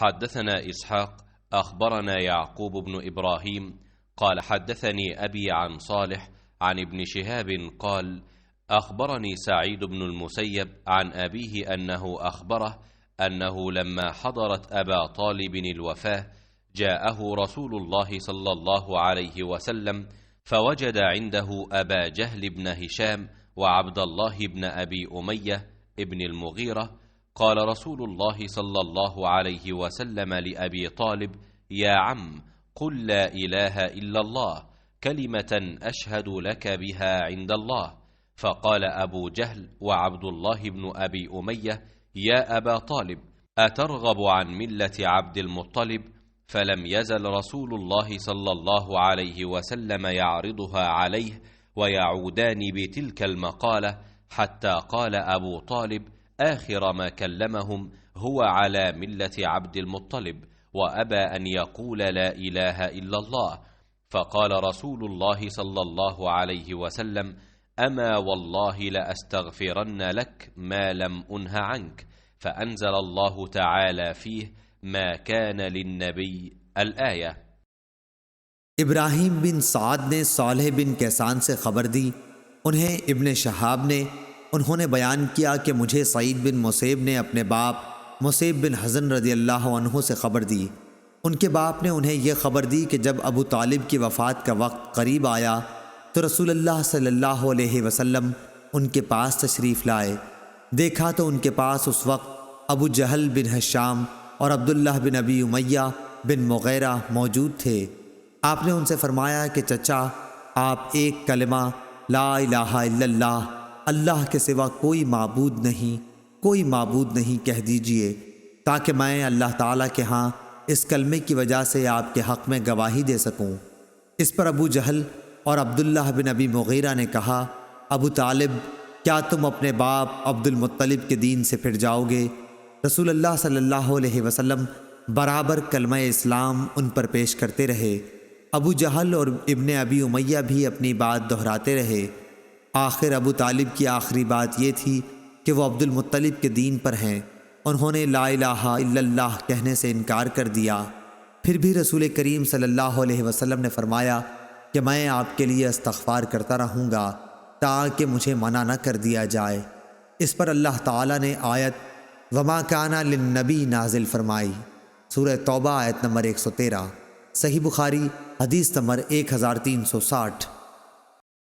حدثنا إسحاق أخبرنا يعقوب بن إبراهيم قال حدثني أبي عن صالح عن ابن شهاب قال أخبرني سعيد بن المسيب عن أبيه أنه أخبره أنه لما حضرت أبا طالب الوفاة جاءه رسول الله صلى الله عليه وسلم فوجد عنده أبا جهل بن هشام وعبد الله بن أبي أمية ابن المغيرة. قال رسول الله صلى الله عليه وسلم لأبي طالب: يا عم، قل لا إله إلا الله، كلمة أشهد لك بها عند الله. فقال أبو جهل وعبد الله بن أبي أمية: يا أبا طالب، أترغب عن ملة عبد المطلب؟ فلم يزل رسول الله صلى الله عليه وسلم يعرضها عليه ويعودان بتلك المقالة حتى قال أبو طالب آخر ما كلمهم: هو على ملة عبد المطلب، وأبى أن يقول لا إله إلا الله. فقال رسول الله صلى الله عليه وسلم: أما والله لأستغفرن لك ما لم أنه عنك. فأنزل الله تعالى فيه: ما كان للنبي الآية۔ ابراہیم بن سعد نے صالح بن کیسان سے خبر دی، انہیں ابن شہاب نے، انہوں نے بیان کیا کہ مجھے سعید بن مسیب نے اپنے باپ مسیب بن حزن رضی اللہ عنہ سے خبر دی۔ ان کے باپ نے انہیں یہ خبر دی کہ جب ابو طالب کی وفات کا وقت قریب آیا تو رسول اللہ صلی اللہ علیہ وسلم ان کے پاس تشریف لائے۔ دیکھا تو ان کے پاس اس وقت ابو جہل بن ہشام اور عبداللہ بن ابی امیہ بن مغیرہ موجود تھے۔ آپ نے ان سے فرمایا کہ چچا، آپ ایک کلمہ لا الہ الا اللہ، اللہ کے سوا کوئی معبود نہیں کہہ دیجئے، تاکہ میں اللہ تعالیٰ کے ہاں اس کلمے کی وجہ سے آپ کے حق میں گواہی دے سکوں۔ اس پر ابو جہل اور عبداللہ بن ابی مغیرہ نے کہا: ابو طالب، کیا تم اپنے باپ عبد المطلب کے دین سے پھر جاؤ گے؟ رسول اللہ صلی اللہ علیہ وسلم برابر کلمہ اسلام ان پر پیش کرتے رہے۔ ابو جہل اور ابن ابی امیہ بھی اپنی بات دہراتے رہے۔ آخر ابو طالب کی آخری بات یہ تھی کہ وہ عبد المطلب کے دین پر ہیں۔ انہوں نے لا الہ الا اللہ کہنے سے انکار کر دیا۔ پھر بھی رسول کریم صلی اللہ علیہ وسلم نے فرمایا کہ میں آپ کے لیے استغفار کرتا رہوں گا تاکہ مجھے منع نہ کر دیا جائے۔ اس پر اللہ تعالیٰ نے آیت وما کان للنبی نازل فرمائی، سورہ توبہ آیت نمبر 113، صحیح بخاری حدیث نمبر 1360۔